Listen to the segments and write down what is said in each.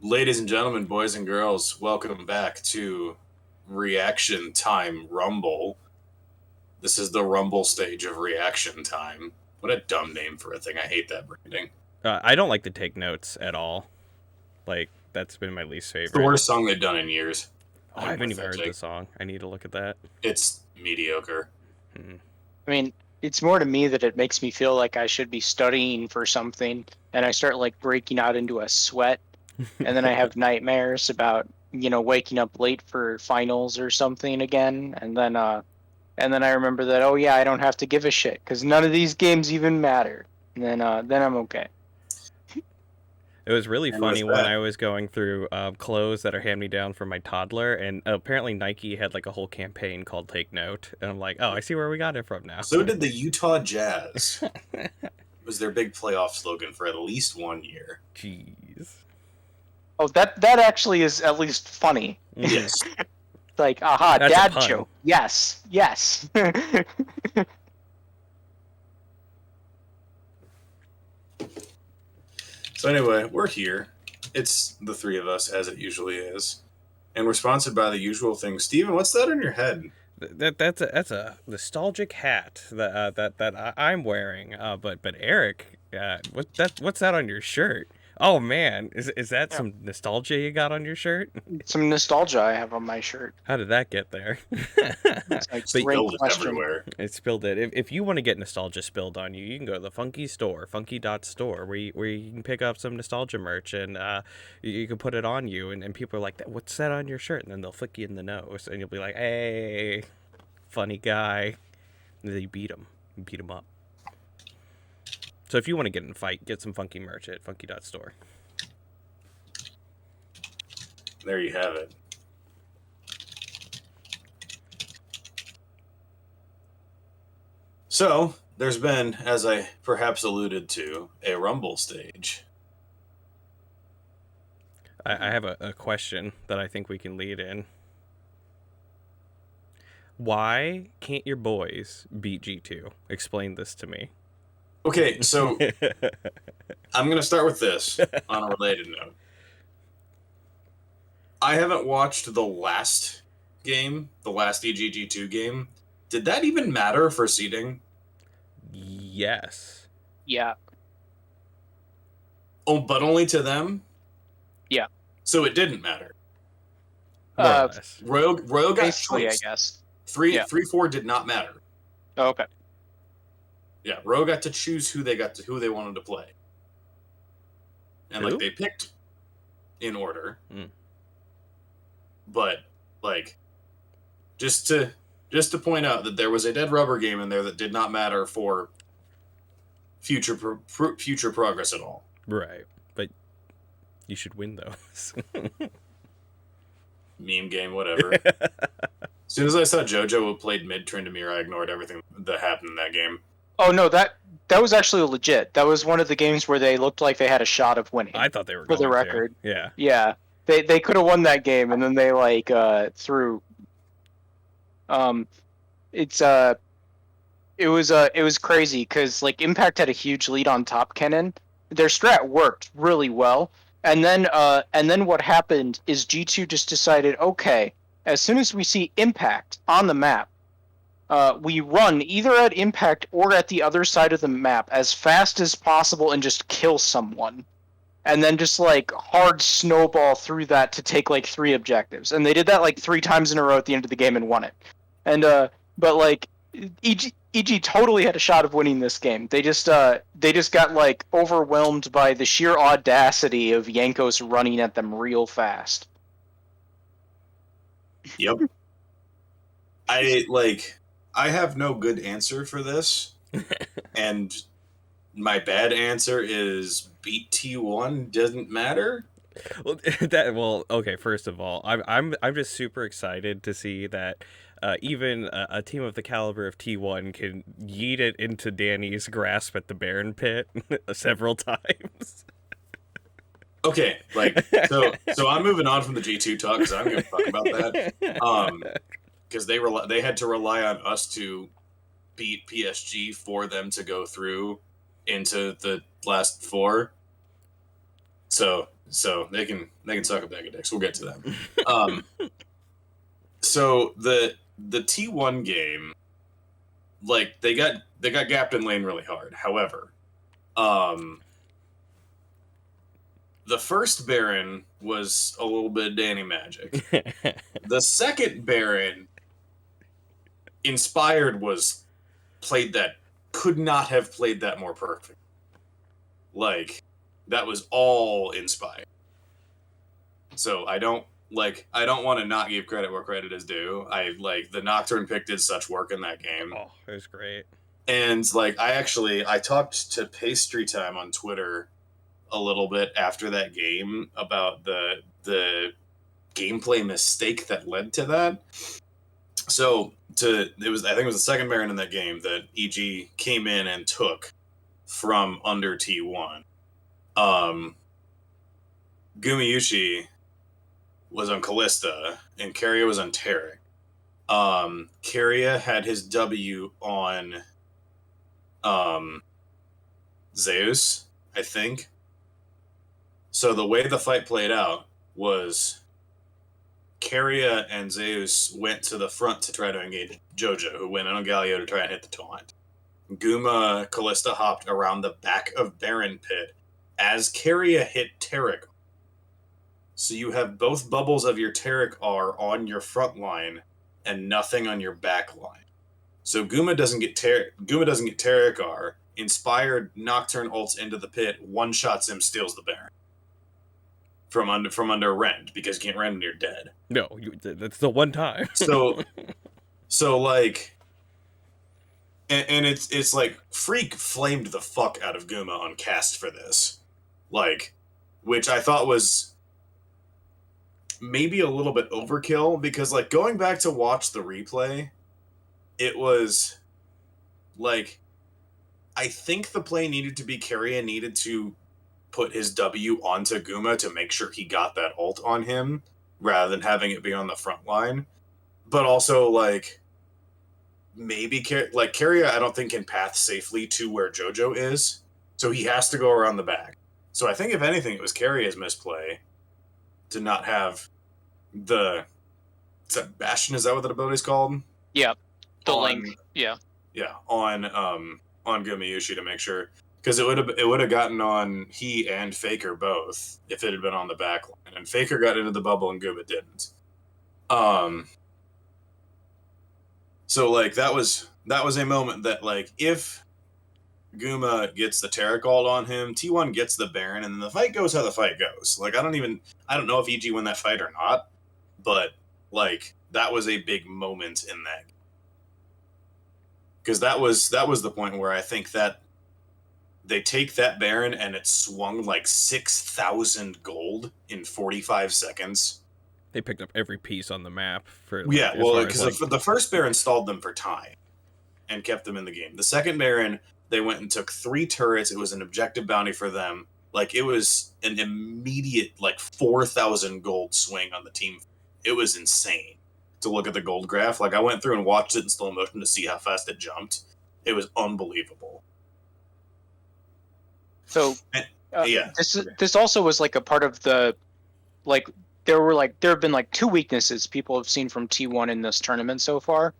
Ladies and gentlemen, boys and girls, welcome back to Reaction Time Rumble. This is the Rumble stage of Reaction Time. What a dumb name for a thing. I hate that branding. I don't like to take notes at all. Like, that's been my least favorite. It's the worst song they've done in years. Oh, I haven't even heard the song. I need to look at that. It's mediocre. I mean, it's more to me that it makes me feel like I should be studying for something, and I start like breaking out into a sweat, and then I have nightmares about, waking up late for finals or something again, and then I remember that, oh yeah, I don't have to give a shit because none of these games even matter. And then I'm okay. It was really funny when I was going through clothes that are hand-me-down for my toddler, and apparently Nike had like a whole campaign called Take Note, and I'm like, oh, I see where we got it from now. So did the Utah Jazz. It was their big playoff slogan for at least 1 year. Jeez. Oh, that actually is at least funny. Yes. Like, aha, That's dad joke. Yes. So anyway, we're here. It's the three of us, as it usually is. And we're sponsored by the usual thing. Steven, what's that on your head? That's a nostalgic hat that I'm wearing. But Eric, what's that on your shirt? Oh man, is that some nostalgia you got on your shirt? Some nostalgia I have on my shirt. How did that get there? It's like spilled it everywhere. It spilled it. If you want to get nostalgia spilled on you, you can go to the Funky store, funky.store, where you can pick up some nostalgia merch, and you can put it on you, and people are like, what's that on your shirt? And then they'll flick you in the nose, and you'll be like, hey, funny guy. And then you beat him up. So if you want to get in a fight, get some funky merch at funky.store. There you have it. So, there's been, as I perhaps alluded to, a Rumble stage. I have a question that I think we can lead in. Why can't your boys beat G2? Explain this to me. Okay, so I'm going to start with this on a related note. I haven't watched the last game, the last EGG2 game. Did that even matter for seeding? Yes. Yeah. Oh, but only to them? Yeah. So it didn't matter. Royal got basically, choice. I guess. 3-4 did not matter. Oh, okay. Yeah, Royal got to choose who they wanted to play. And Who? like they picked in order. But like just to point out that there was a dead rubber game in there that did not matter for future progress at all. Right. But you should win those. Meme game, whatever. As soon as I saw JoJo played mid Tryndamere, I ignored everything that happened in that game. Oh no, that was actually legit. That was one of the games where they looked like they had a shot of winning. I thought they were for going the record. To. Yeah. Yeah. They could have won that game, and then they threw. It was crazy because like Impact had a huge lead on top cannon. Their strat worked really well, and then what happened is G2 just decided, okay, as soon as we see Impact on the map, we run either at Impact or at the other side of the map as fast as possible and just kill someone. And then just like hard snowball through that to take like 3 objectives. And they did that like 3 times in a row at the end of the game and won it. And but like EG totally had a shot of winning this game. They just got like overwhelmed by the sheer audacity of Jankos running at them real fast. Yep. I have no good answer for this, and my bad answer is beat T1 doesn't matter. Well, okay. First of all, I'm just super excited to see that even a team of the caliber of T1 can yeet it into Danny's grasp at the Baron Pit several times. Okay, so I'm moving on from the G2 talk because I'm going to talk about that. Because they had to rely on us to beat PSG for them to go through into the last 4. So So they can suck a bag of dicks. We'll get to them. So the T1 game, like they got gapped in lane really hard. However, the first Baron was a little bit Danny Magic. The second Baron, Inspired was played that could not have played that more perfect. Like, that was all Inspired. So I don't want to not give credit where credit is due. The Nocturne pick did such work in that game. Oh, it was great. And I talked to Pastry Time on Twitter a little bit after that game about the gameplay mistake that led to that. So I think it was the second Baron in that game that EG came in and took from under T1. Gumayushi was on Callista and Keria was on Taric. Keria had his W on Zeus, I think. So the way the fight played out was Keria and Zeus went to the front to try to engage Jojo, who went on Galio to try and hit the taunt. Guma Callista hopped around the back of Baron Pit as Keria hit Taric. So you have both bubbles of your Taric R on your front line and nothing on your back line. So Guma doesn't get Taric R. Inspired Nocturne ults into the pit, one shots him, steals the Baron from under Rend, because you can't Rend and you're dead. No, that's the one time. so like, and it's like Freak flamed the fuck out of Guma on cast for this, like, which I thought was maybe a little bit overkill, because like going back to watch the replay, it was like, I think the play needed to be Keria needed to put his W onto Guma to make sure he got that ult on him, rather than having it be on the front line. But also, like, maybe Keria, I don't think can path safely to where Jojo is, so he has to go around the back. So I think if anything, it was Keria's misplay to not have the Bastion. Is that what that ability's called? Yeah, the link. Yeah, on Gumayushi to make sure, because it would have gotten on he and Faker both if it had been on the back line, and Faker got into the bubble and Guma didn't. So like that was a moment that, like, if Guma gets the Taric ult on him, T1 gets the Baron, and then the fight goes how the fight goes. Like, I don't know if EG win that fight or not, but like that was a big moment in that, because that was the point where I think that they take that Baron and it swung like 6,000 gold in 45 seconds. They picked up every piece on the map for because the first Baron stalled them for time and kept them in the game. The second Baron, they went and took 3 turrets. It was an objective bounty for them. Like, it was an immediate like 4,000 gold swing on the team. It was insane to look at the gold graph. Like, I went through and watched it in slow motion to see how fast it jumped. It was unbelievable. So this also was like a part of the, like, there have been like 2 weaknesses people have seen from T1 in this tournament so far.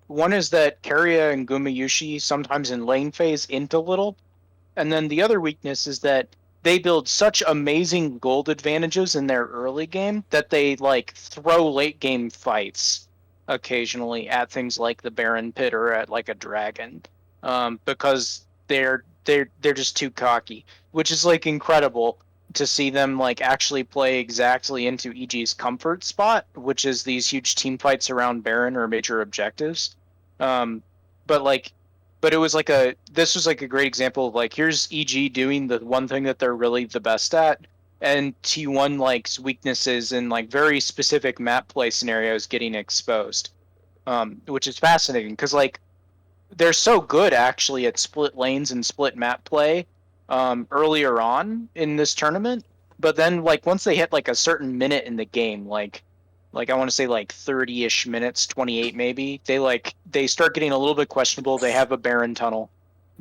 One is that Keria and Gumayushi sometimes in lane phase int a little, and then the other weakness is that they build such amazing gold advantages in their early game that they like throw late game fights occasionally at things like the Baron Pit or at like a dragon, because they're just too cocky, which is like incredible to see them like actually play exactly into EG's comfort spot, which is these huge team fights around Baron or major objectives. But it was like this was like a great example of like, here's EG doing the one thing that they're really the best at, and T1 likes weaknesses in like very specific map play scenarios getting exposed, which is fascinating because like they're so good actually at split lanes and split map play earlier on in this tournament, but then like once they hit like a certain minute in the game, like I want to say like 30-ish minutes, 28 maybe, they start getting a little bit questionable. They have a Baron tunnel,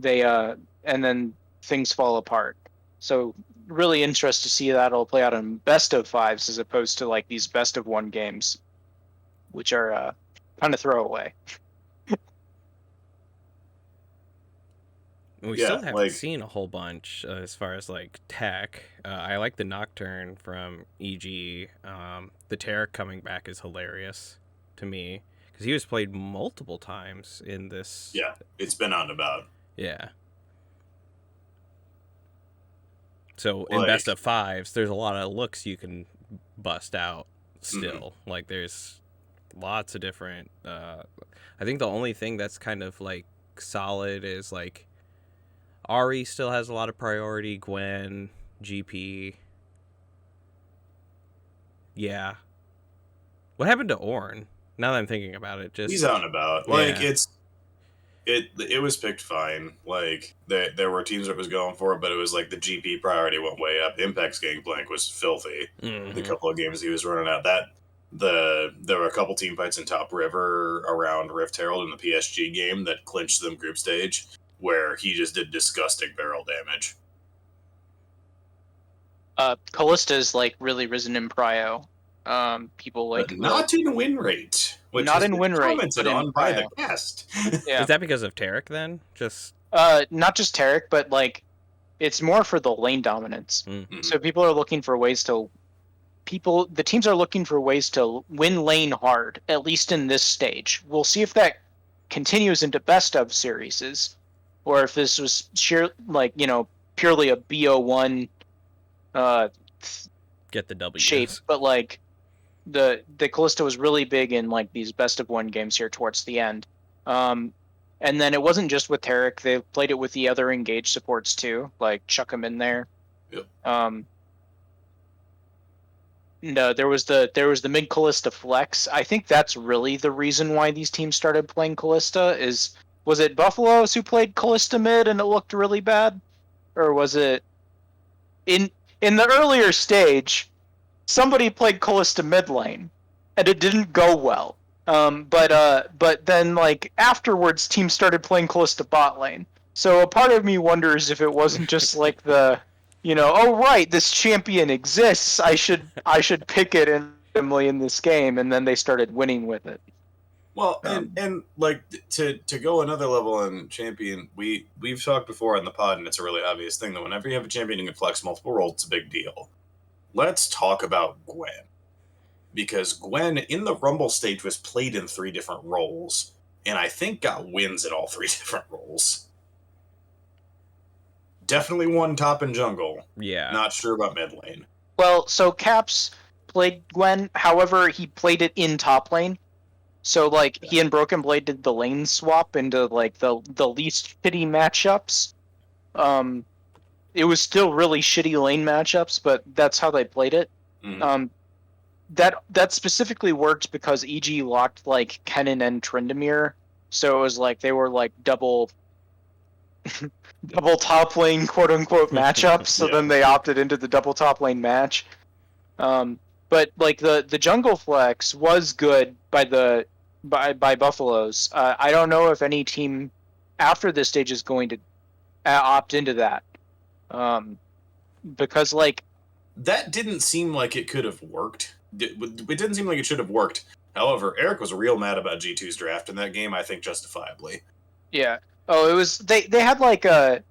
and then things fall apart. So really interested to see that it'll play out in best of fives as opposed to like these best of one games, which are kind of throwaway. We Yeah, still haven't seen a whole bunch as far as like tech. I like the Nocturne from EG. The Tarek coming back is hilarious to me because he was played multiple times in this. Yeah, it's been on about. Yeah. So in best of fives, there's a lot of looks you can bust out still. Like there's lots of different. I think the only thing that's kind of like solid is like Ari still has a lot of priority. Gwen, GP. Yeah. What happened to Ornn? Now that I'm thinking about it, just he's out and about. Like it was picked fine. Like there were teams that was going for it, but it was like the GP priority went way up. Impact's Gangplank was filthy. The couple of games he was running out. There were a couple team fights in Top River around Rift Herald in the PSG game that clinched them group stage, where he just did disgusting barrel damage. Callista's like really risen in prio. People like but not in win rate. Which not in win rate, commented but on by the prio. guest. Yeah. Is that because of Tarek then? Just not just Tarek, but like it's more for the lane dominance. Mm-hmm. So people are looking for ways to the teams are looking for ways to win lane hard, at least in this stage. We'll see if that continues into best of series, or if this was like, you know, purely a BO1 get the W shape. But like the Callisto was really big in like these best of one games here towards the end. And then it wasn't just with Tarek, they played it with the other engaged supports too, like chuck them in there. Yep. No, there was the mid Callista flex. I think that's really the reason why these teams started playing Callista. Was it Buffaloes who played Callista mid and it looked really bad, or was it in the earlier stage somebody played Callista mid lane and it didn't go well. But then like afterwards teams started playing Callista bot lane. So a part of me wonders if it wasn't just like the, you know, oh right, this champion exists. I should pick it in this game, and then they started winning with it. Well, and like to go another level on champion, we've talked before on the pod, and it's a really obvious thing that whenever you have a champion who can flex multiple roles, it's a big deal. Let's talk about Gwen, because Gwen in the Rumble stage was played in 3 different roles, and I think got wins in all 3 different roles. Definitely won top and jungle. Yeah. Not sure about mid lane. Well, so Caps played Gwen, however, he played it in top lane. So like he and Broken Blade did the lane swap into like the least shitty matchups. It was still really shitty lane matchups, but that's how they played it. Mm-hmm. That specifically worked because EG locked like Kennen and Tryndamere, so it was like they were like double top lane quote unquote matchups. So Yeah. then they opted into the double top lane match. But like the jungle flex was good by Buffaloes. I don't know if any team after this stage is going to opt into that, because like that didn't seem like it could have worked. It didn't seem like it should have worked. However, Eric was real mad about G2's draft in that game, I think justifiably. Yeah. Oh, it was they had like that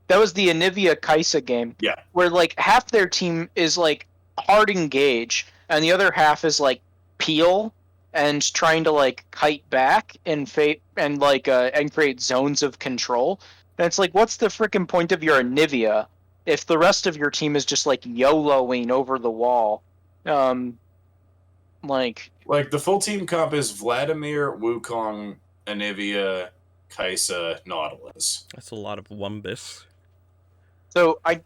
was the Anivia Kaisa game. Yeah. Where like half their team is like hard engage and the other half is like peel and trying to like kite back and and create zones of control. And it's like, what's the freaking point of your Anivia if the rest of your team is just like YOLOing over the wall? Like the full team comp is Vladimir, Wukong, Anivia, Kaisa, Nautilus. That's a lot of Wumbus. So I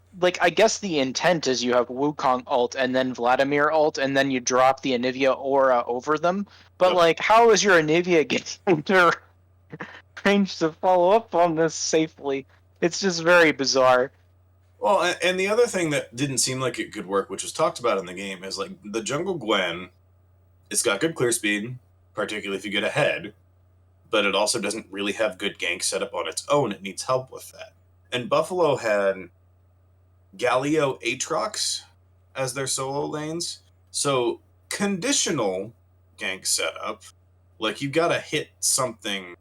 guess the intent is you have Wukong ult and then Vladimir ult and then you drop the Anivia aura over them. But like, how is your Anivia getting to range to follow up on this safely? It's just very bizarre. Well, and the other thing that didn't seem like it could work, which was talked about in the game, is like the jungle Gwen. It's got good clear speed, particularly if you get ahead, but it also doesn't really have good gank setup on its own. It needs help with that. And Buffalo had Galio Aatrox as their solo lanes. So conditional gank setup, like you gotta hit something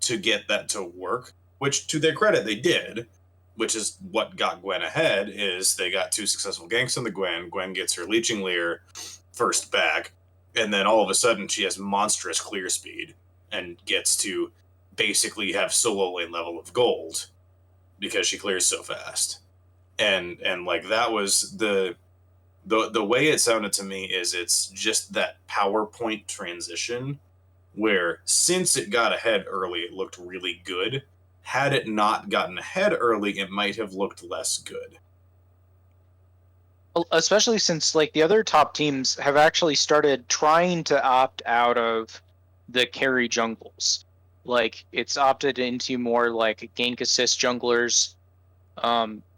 to get that to work, which to their credit they did, which is what got Gwen ahead. Is they got 2 successful ganks on the Gwen gets her Leeching Leer first back, and then all of a sudden she has monstrous clear speed and gets to basically have solo lane level of gold because she clears so fast. And like that was the way it sounded to me is it's just that PowerPoint transition where since it got ahead early, it looked really good. Had it not gotten ahead early, it might have looked less good. Especially since like the other top teams have actually started trying to opt out of the carry jungles. Like it's opted into more like gank assist junglers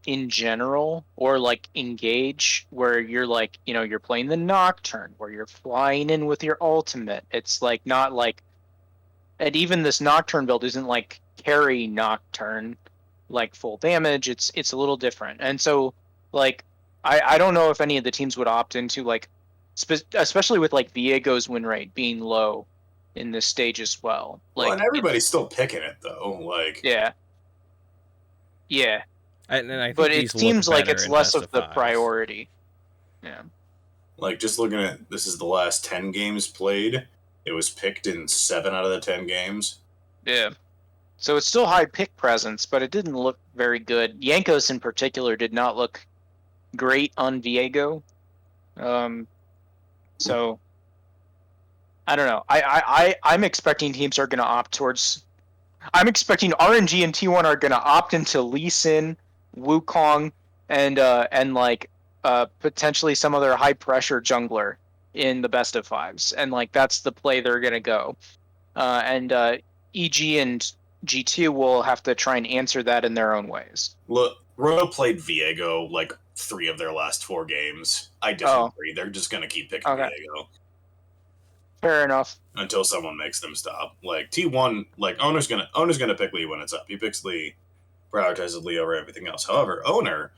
in general, or like engage where you're like, you know, you're playing the Nocturne where you're flying in with your ultimate. It's like not like, and even this Nocturne build isn't like carry Nocturne like full damage. It's a little different. And so like I don't know if any of the teams would opt into like especially with like Viego's win rate being low in this stage as well. Like, well, and everybody's still picking it though. Like yeah. And I think But it these seems look like better it's in less best of the fives. priority. Yeah. Like just looking at this is the last 10 games played. It was picked in 7 out of the 10 games. Yeah. So it's still high pick presence, but it didn't look very good. Yankos in particular did not look great on Viego. So I don't know. I'm expecting teams are going to opt towards. I'm expecting RNG and T1 are going to opt into Lee Sin, Wukong, and like potentially some other high pressure jungler in the best of fives, and like that's the play they're going to go. And EG and G2 will have to try and answer that in their own ways. Look, Royal played Viego like 3 of their last 4 games. I disagree. They're just gonna keep picking Viego. Fair enough. Until someone makes them stop. Like T1, like Owner's gonna pick Lee when it's up. He picks Lee, prioritizes Lee over everything else. However, Owner,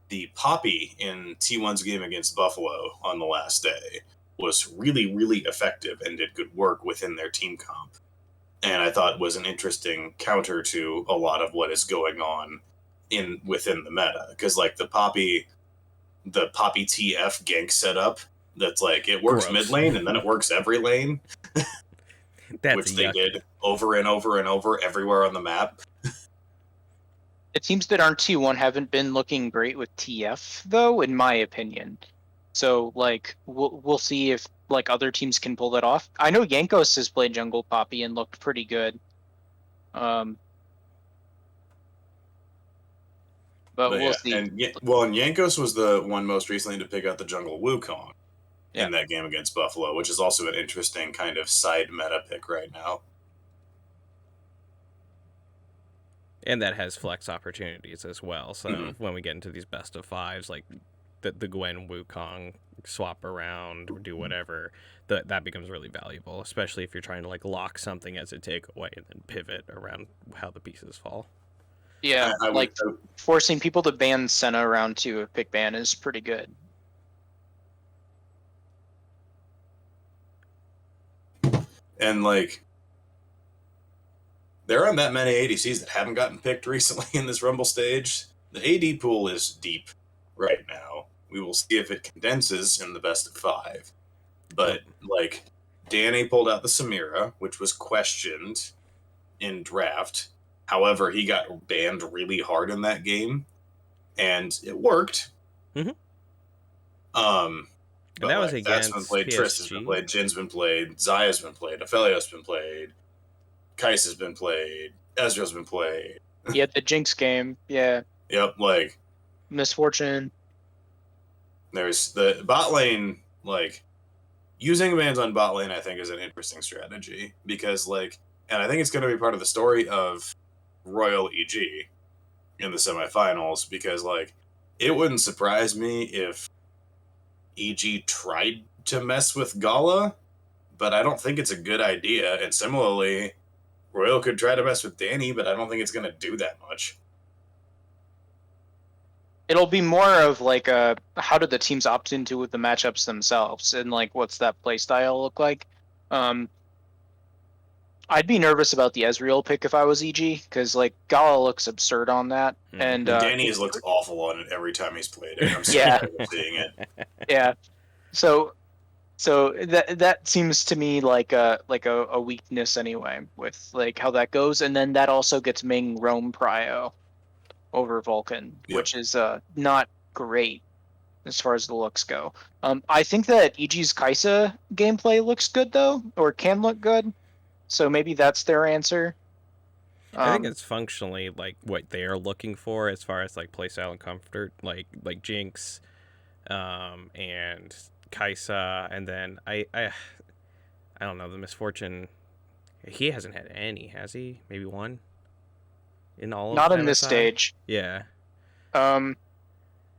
the Poppy in T1's game against Buffalo on the last day was really, really effective and did good work within their team comp. And I thought was an interesting counter to a lot of what is going on within the meta. Because like the Poppy TF gank setup, that's like it works mid lane and then it works every lane. Which they did over and over and over everywhere on the map. The teams that aren't T1 haven't been looking great with TF though, in my opinion. So like we'll see if like other teams can pull that off. I know Yankos has played Jungle Poppy and looked pretty good. But we'll see. And Yankos was the one most recently to pick out the jungle Wukong in that game against Buffalo, which is also an interesting kind of side meta pick right now. And that has flex opportunities as well. So when we get into these best of fives, like the Gwen Wukong swap around or do whatever, that becomes really valuable, especially if you're trying to like lock something as a takeaway and then pivot around how the pieces fall. Yeah, forcing people to ban Senna around to a pick ban is pretty good. And like there aren't that many ADCs that haven't gotten picked recently in this Rumble stage. The AD pool is deep right now. We will see if it condenses in the best of 5. But like Danny pulled out the Samira, which was questioned in draft. However, he got banned really hard in that game, and it worked. Mm-hmm. But that was like, against that's been played. PSG. Triss has been played. Jin's been played. Zaya's been played. Aphelios been played. Kais has been played. Ezreal's been played. Yeah, the Jinx game. Yeah. Yep, like Misfortune. There's the bot lane, like using bans on bot lane I think is an interesting strategy because like, and I think it's going to be part of the story of Royal EG in the semifinals because like it wouldn't surprise me if EG tried to mess with Gala, but I don't think it's a good idea. And similarly, Royal could try to mess with Danny, but I don't think it's going to do that much. it'll be more of like a how do the teams opt into with the matchups themselves, and like what's that play style look like. I'd be nervous about the Ezreal pick if I was EG, because like Gala looks absurd on that, and Danny has looked awful on it every time he's played it. I'm so Yeah. tired of seeing it. yeah. So that seems to me like a weakness anyway, with like how that goes, and then that also gets Ming Roam Prio over Vulcan, Yep. which is not great as far as the looks go. I think that EG's Kaisa gameplay looks good though, or can look good. So maybe that's their answer. I think it's functionally like what they are looking for as far as like playstyle and comfort, like Jinx, and Kaisa, and then I don't know, the Misfortune. He hasn't had any, has he? Maybe one. In all of not in this MSI? stage. Yeah.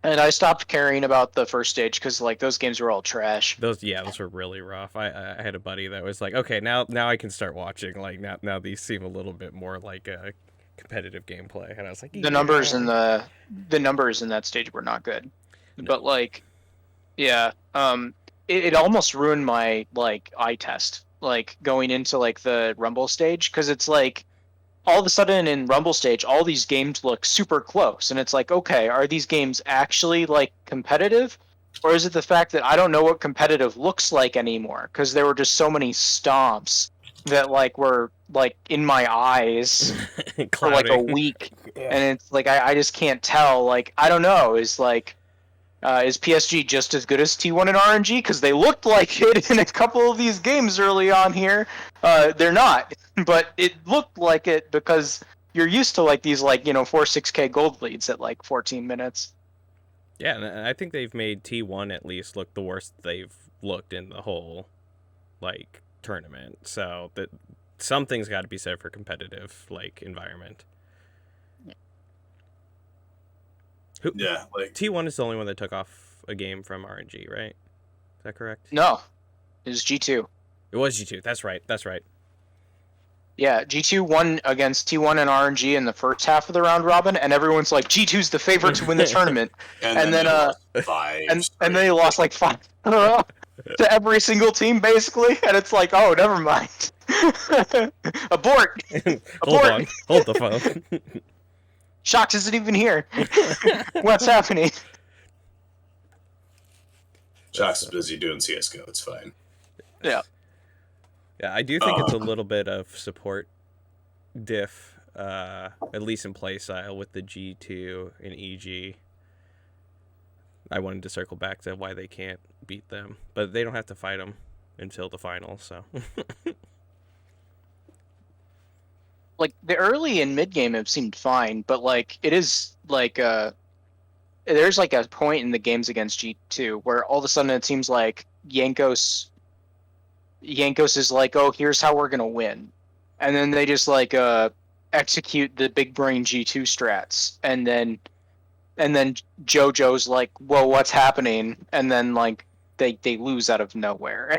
And I stopped caring about the first stage because like those games were all trash. Those were really rough. I had a buddy that was like, okay, now I can start watching. Like now these seem a little bit more like a competitive gameplay, and I was like, The numbers in the numbers in that stage were not good, but like, yeah, it almost ruined my like eye test, like going into like the Rumble stage, because it's like all of a sudden in Rumble stage, all these games look super close, and it's like, okay, are these games actually like competitive, or is it the fact that I don't know what competitive looks like anymore because there were just so many stomps that like were like in my eyes for like a week, and it's like I just can't tell. Like I don't know, is PSG just as good as T1 and RNG? Because they looked like it in a couple of these games early on here. They're not, but it looked like it because you're used to like these like 4-6K gold leads at like 14 minutes. Yeah, and I think they've made T1 at least look the worst they've looked in the whole like tournament. So that something's got to be said for competitive like environment. Yeah, like T1 is the only one that took off a game from RNG, right? Is that correct? No, it was G2. It was G2. That's right. Yeah, G2 won against T1 and RNG in the first half of the round robin, and everyone's like, G2's the favorite to win the tournament. and then and they lost like 5 in a row to every single team basically, and it's like, oh, never mind. Abort. Hold on. Hold the phone. Shox isn't even here. What's happening? Shox is busy doing CSGO. It's fine. Yeah. Yeah, I do think it's a little bit of support diff, at least in play style with the G2 and EG. I wanted to circle back to why they can't beat them, but they don't have to fight them until the finals, so. Like the early and mid game have seemed fine, but like it is like there's like a point in the games against G2 where all of a sudden it seems like Yankos is like, oh, here's how we're gonna win, and then they just like execute the big brain G2 strats, and then JoJo's like, well, what's happening, and then like they lose out of nowhere.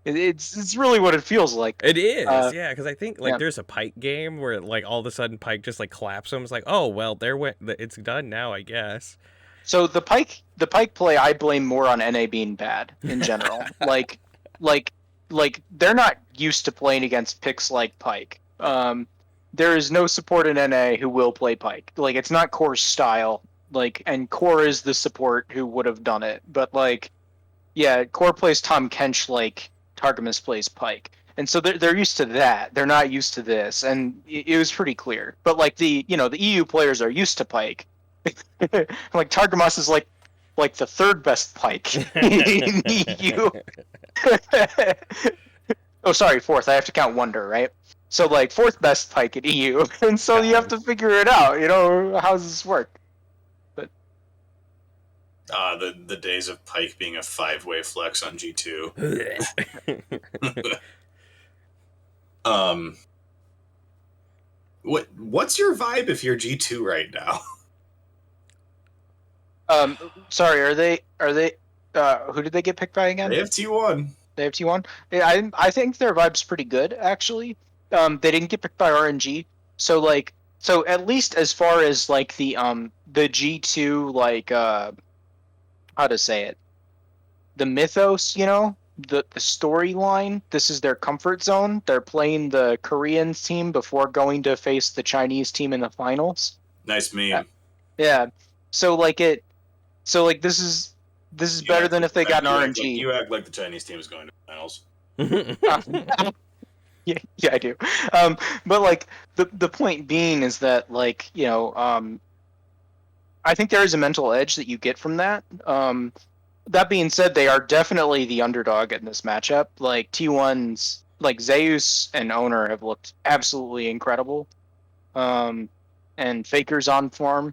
It's really what it feels like. It is, yeah, because I think like there's a Pyke game where like all of a sudden Pyke just like collapses them. It's like, oh well, it's done now, I guess. So the Pyke play I blame more on NA being bad in general. like they're not used to playing against picks like Pyke. There is no support in NA who will play Pyke. Like it's not Core's style. Like, and Core is the support who would have done it. But like, yeah, Core plays Tom Kench like Targamas plays Pyke, and so they're used to that. They're not used to this, and it was pretty clear. But like the EU players are used to Pyke. Like Targamas is like the third best Pyke in EU. Oh, sorry, fourth. I have to count Wonder, right? So like fourth best Pyke in EU, and so you have to figure it out. How does this work? But the days of Pyke being a 5-way flex on G2. What's your vibe if you're G2 right now? Sorry, are they who did they get picked by again? They have T1. They have T1. I think their vibe's pretty good actually. They didn't get picked by RNG, so like So at least as far as like the G2 like how to say it, the mythos, the storyline. This is their comfort zone. They're playing the Korean team before going to face the Chinese team in the finals. Nice meme. Yeah. So like it. So like this is better than if they got an RNG. You act like the Chinese team is going to the finals. Yeah, I do. But like the point being is that like I think there is a mental edge that you get from that. That being said, they are definitely the underdog in this matchup. Like T1's, like Zeus and Owner have looked absolutely incredible, and Faker's on form.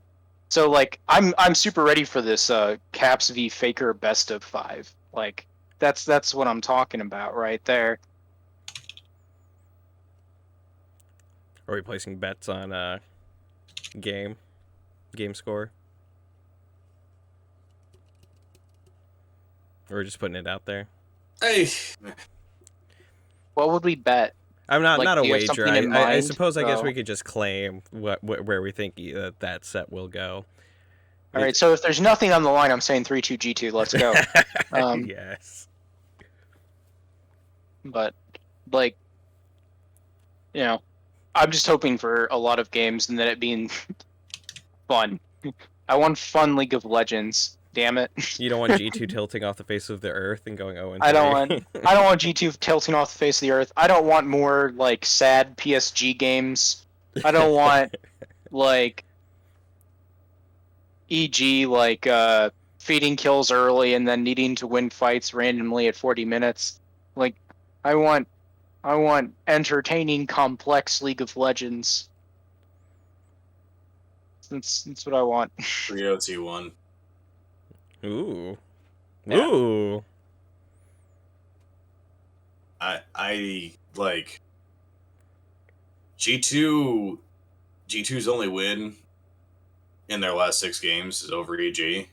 So like I'm super ready for this Caps v Faker best of 5. Like that's what I'm talking about right there. Are we placing bets on game score? Or just putting it out there? Hey, What would we bet? I'm not Like, not a do you have wager. something in I mind? suppose I guess Oh. we could just claim where we think that set will go. All right, so if there's nothing on the line, I'm saying 3-2 G2. Let's go. Yes. But like, I'm just hoping for a lot of games and then it being fun. I want fun League of Legends. Damn it! You don't want G2 tilting off the face of the earth and going 0-3. I don't want G2 tilting off the face of the earth. I don't want more like sad PSG games. I don't want like, e.g. like feeding kills early and then needing to win fights randomly at 40 minutes. Like, I want entertaining, complex League of Legends. That's what I want. 3-0 T1. Ooh. Yeah. Ooh. I like G2's only win in their last 6 games is over EG.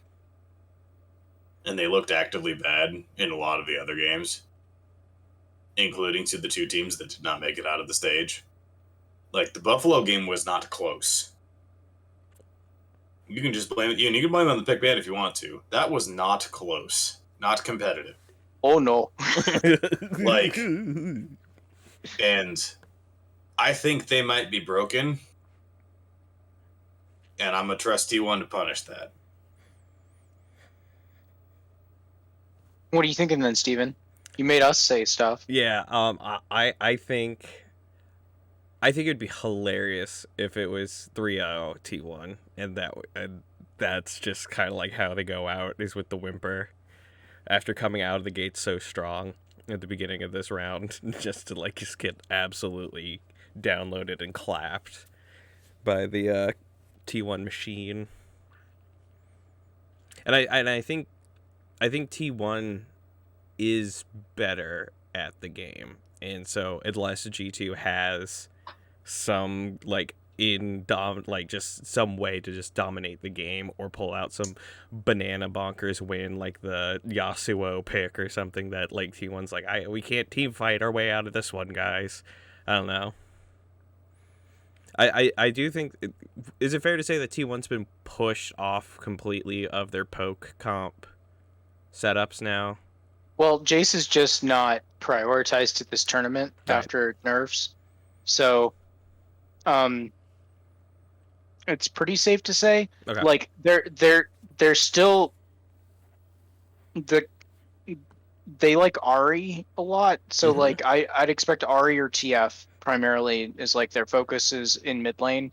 And they looked actively bad in a lot of the other games, including to the 2 teams that did not make it out of the stage. Like, the Buffalo game was not close. You can just blame it. You can blame it on the pick ban if you want to. That was not close. Not competitive. Oh no. Like, and I think they might be broken. And I'm going to trust T1 to punish that. What are you thinking then, Steven? You made us say stuff. Yeah, I think it'd be hilarious if it was 3-0 T1 and that's just kind of like how they go out is with the whimper after coming out of the gate so strong at the beginning of this round just to like just get absolutely downloaded and clapped by the T1 machine. And I think T1 is better at the game, and so unless G2 has some just some way to just dominate the game or pull out some banana bonkers win like the Yasuo pick or something that like T1's like we can't team fight our way out of this one, guys. I don't know. I do think is it fair to say that T1's been pushed off completely of their poke comp setups now? Well, Jace is just not prioritized to this tournament after nerfs. So it's pretty safe to say. Okay. Like they're still they like Ari a lot. So Mhm. like I'd expect Ari or TF primarily is like their focus is in mid lane,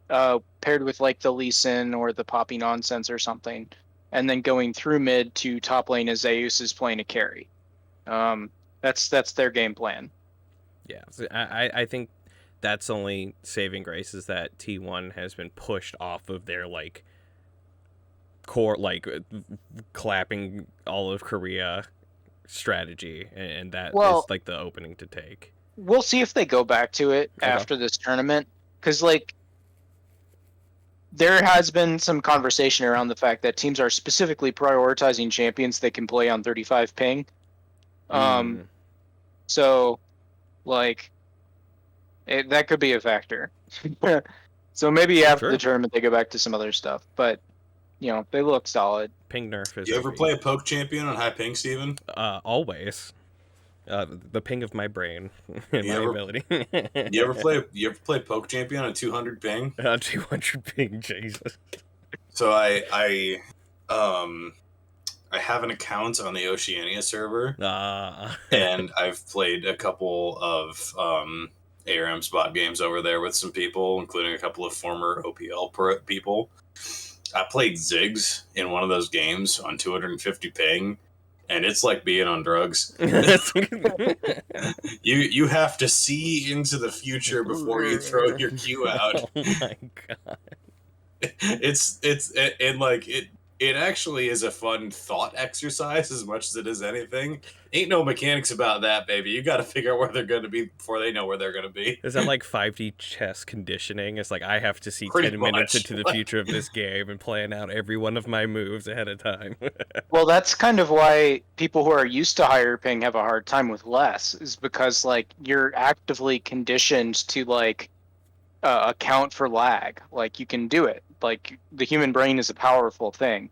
paired with like the Lee Sin or the Poppy Nonsense or something, and then going through mid to top lane as Zeus is playing a carry. That's their game plan. Yeah, so I think that's only saving grace is that T1 has been pushed off of their like core clapping all of Korea strategy, and that is like the opening to take. We'll see if they go back to it Okay. after this tournament, because like there has been some conversation around the fact that teams are specifically prioritizing champions they can play on 35 ping. So like that could be a factor. So maybe after Sure. the tournament they go back to some other stuff, but they look solid. Ping nerf is You ever OP. play a poke champion on high ping, Steven? Always. The ping of my brain and my ability. You ever play poke champion on 200 ping? 200 ping, Jesus. So I have an account on the Oceania server, and I've played a couple of ARM spot games over there with some people, including a couple of former OPL people. I played Ziggs in one of those games on 250 ping, and it's like being on drugs. You have to see into the future before you throw your cue out. Oh my god. It actually is a fun thought exercise as much as it is anything. Ain't no mechanics about that, baby. You got to figure out where they're going to be before they know where they're going to be. Is that like 5D chess conditioning? It's like I have to see Pretty 10 minutes much. into the future of this game and plan out every one of my moves ahead of time. Well, that's kind of why people who are used to higher ping have a hard time with less, is because like you're actively conditioned to like account for lag. Like you can do it. Like the human brain is a powerful thing,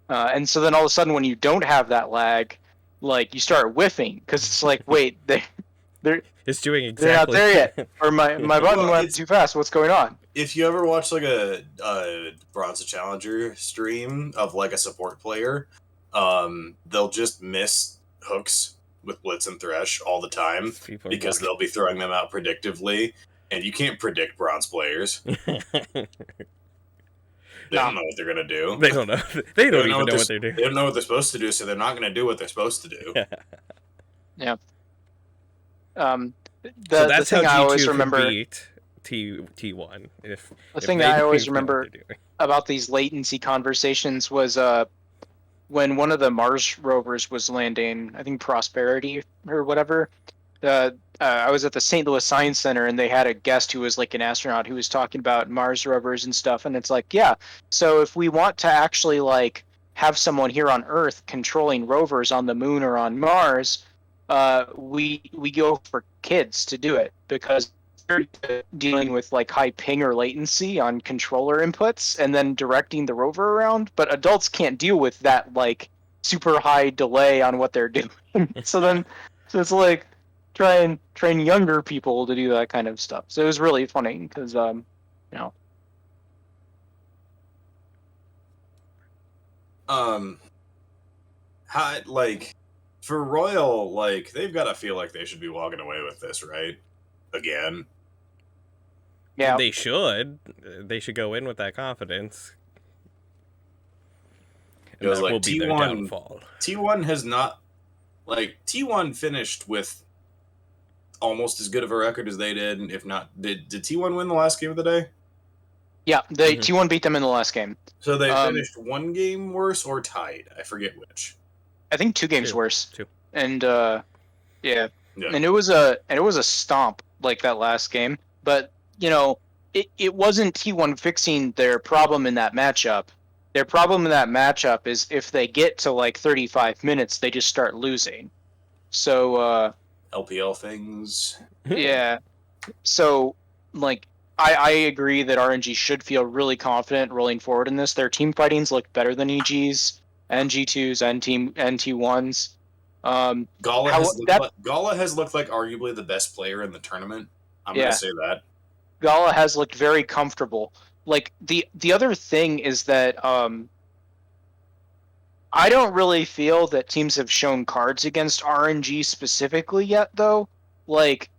and so then all of a sudden when you don't have that lag, like you start whiffing because it's like, wait, they're It's doing they're not exactly there yet, or my button Well, went too fast. What's going on? If you ever watch like a Bronze Challenger stream of like a support player, they'll just miss hooks with Blitz and Thresh all the time People are because they'll be throwing them out predictively, and you can't predict bronze players. They don't know what they're gonna do. They don't know. They don't even know what they're They doing. don't know what they're supposed to do, so they're not gonna do what they're supposed to do. Yeah. So The that's thing how I always G2 remember. can beat T1. If The if thing they I don't always even know what remember they're doing. about these latency conversations was when one of the Mars rovers was landing, I think Prosperity or whatever. I was at the St. Louis Science Center and they had a guest who was like an astronaut who was talking about Mars rovers and stuff, and it's like, yeah, so if we want to actually like have someone here on Earth controlling rovers on the moon or on Mars, we go for kids to do it because they're dealing with like high ping or latency on controller inputs and then directing the rover around, but adults can't deal with that like super high delay on what they're doing. so it's like try and train younger people to do that kind of stuff. So it was really funny because How like for Royal, like they've got to feel like they should be walking away with this, right? Again. yeah, They should. They should go in with that confidence. It And was that like will be their T1 downfall. T1 has not like T1 finished with almost as good of a record as they did, if not did T1 win the last game of the day? yeah. They Mhm. T1 beat them in the last game. So they finished one game worse or tied. I forget which. I think 2 games Two. worse. 2. And yeah. Yeah. And it was a stomp like that last game. But it wasn't T1 fixing their problem in that matchup. Their problem in that matchup is if they get to like 35 minutes, they just start losing. So LPL things. yeah. So like I agree that RNG should feel really confident rolling forward in this. Their team fightings look better than EG's and G2's and T1's. Gala has looked like arguably the best player in the tournament. I'm Yeah. gonna say that. Gala has looked very comfortable. Like the other thing is that I don't really feel that teams have shown cards against RNG specifically yet, though. Like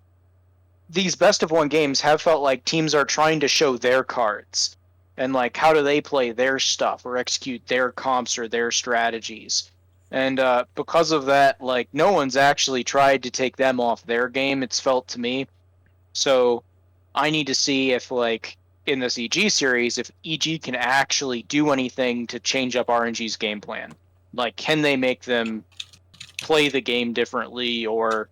these best of 1 games have felt like teams are trying to show their cards and like how do they play their stuff or execute their comps or their strategies. And because of that, like no one's actually tried to take them off their game, it's felt to me. So I need to see if like in this EG series, if EG can actually do anything to change up RNG's game plan. Like can they make them play the game differently or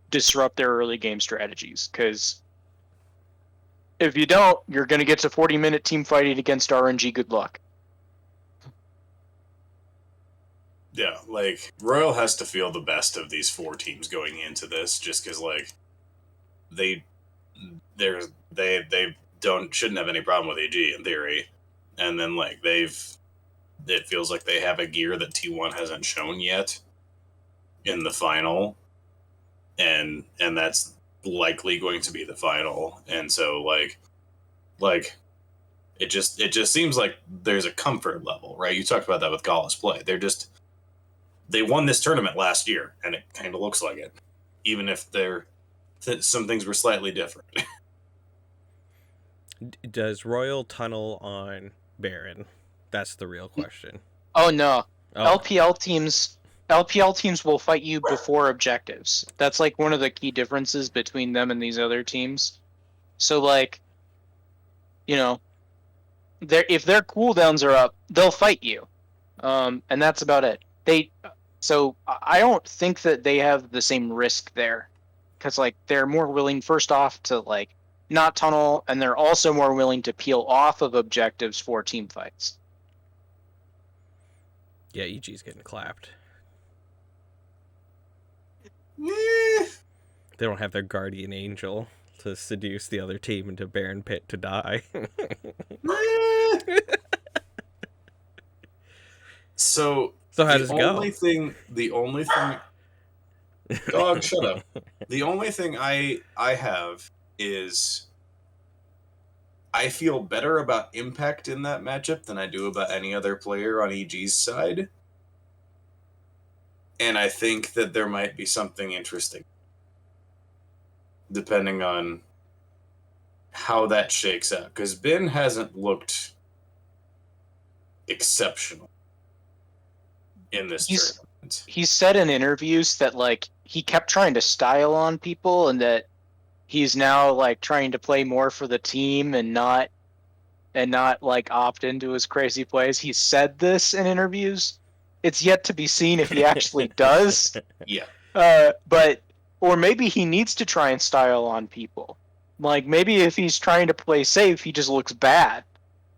disrupt their early game strategies? Because if you don't, you're going to get to 40-minute team fighting against RNG. Good luck. Yeah, like Royal has to feel the best of these 4 teams going into this, just because like they've shouldn't have any problem with EG in theory, and then like it feels like they have a gear that T1 hasn't shown yet in the final, and that's likely going to be the final, and so like it just seems like there's a comfort level, right? You talked about that with Gallus Play. They won this tournament last year, and it kind of looks like it, even if some things were slightly different. Does Royal tunnel on Baron? That's the real question. Oh no, Oh. LPL teams will fight you before objectives. That's like one of the key differences between them and these other teams. So like, you know, if their cooldowns are up, they'll fight you, and that's about it. So I don't think that they have the same risk there, because like they're more willing first off to like not tunnel, and they're also more willing to peel off of objectives for team fights. Yeah, EG's getting clapped. Eh. They don't have their guardian angel to seduce the other team into Baron Pit to die. So how does it go? The only thing dog, shut up. The only thing I have is I feel better about Impact in that matchup than I do about any other player on EG's side. And I think that there might be something interesting, depending on how that shakes out. Because Ben hasn't looked exceptional in this tournament. He said in interviews that like he kept trying to style on people, and that he's now like trying to play more for the team and not like opt into his crazy plays. He said this in interviews. It's yet to be seen if he actually does. Yeah. But or maybe he needs to try and style on people. Like maybe if he's trying to play safe, he just looks bad.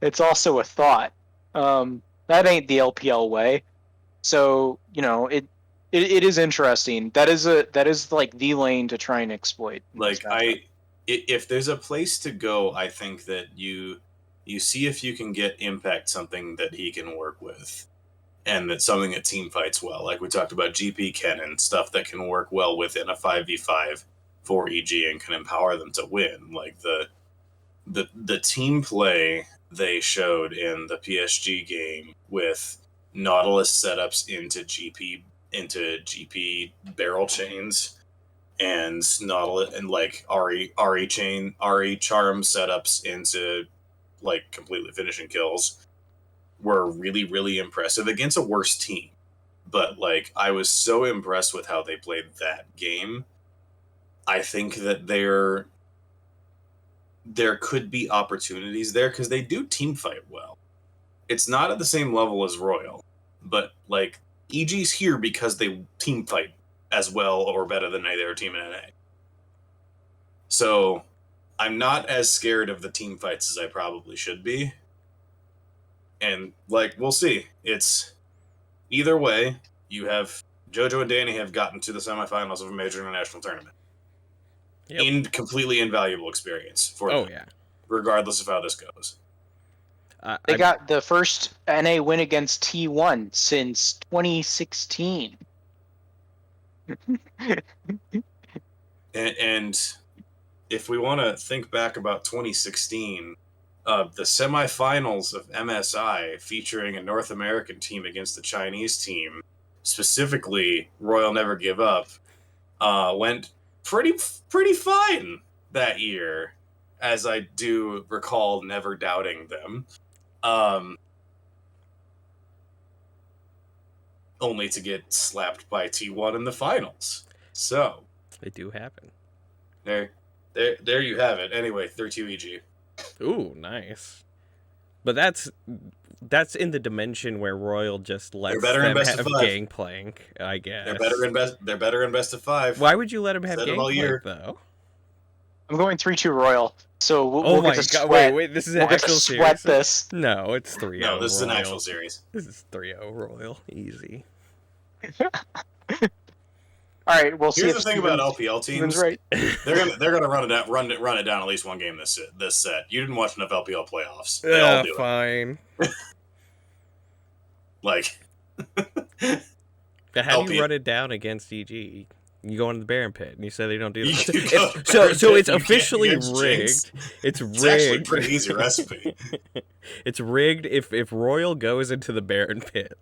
It's also a thought. That ain't the LPL way. So, you know, it is interesting. That is like the lane to try and exploit. Like if there's a place to go, I think that you see if you can get Impact something that he can work with, and that's something that team fights well. Like we talked about GP Cannon, stuff that can work well within a 5v5 for EG and can empower them to win. Like the team play they showed in the PSG game with Nautilus setups into GP barrel chains, and Nautilus and like RE charm setups into like completely finishing kills were really, really impressive against a worse team. But like I was so impressed with how they played that game. I think that there could be opportunities there because they do team fight well. It's not at the same level as Royal, but like EG's here because they team fight as well or better than any other team in NA. So I'm not as scared of the team fights as I probably should be. And like we'll see. It's either way, you have JoJo and Danny have gotten to the semifinals of a major international tournament. Yep. Completely invaluable experience for them, yeah, regardless of how this goes. They got the first NA win against T1 since 2016. And if we want to think back about 2016, the semifinals of MSI featuring a North American team against the Chinese team, specifically Royal Never Give Up, went pretty fine that year, as I do recall never doubting them. Only to get slapped by T1 in the finals. So they do happen. There you have it. Anyway, 3-2 EG. Ooh, nice. But that's in the dimension where Royal just lets them have Gangplank, I guess. They're better in best of 5. Why would you let them have Gangplank though? I'm going 3-2 Royal. So we'll get to sweat. Wait, this is an actual series. Sweat this. No, it's 3-0. No, this Royal. is an actual series. This is 3-0 Royal. Easy. All right, we'll see Here's if the thing about Steven's LPL teams. right. They're gonna run it down at least one game this set. You didn't watch enough LPL playoffs. They all do fine. Like, But how do you LPL run it down against EG? You go into the Baron Pit, and you say they don't do You that. go So it's you can't officially get rigged. jinxed. It's It's actually a rigged. pretty easy recipe. It's rigged if Royal goes into the Baron Pit,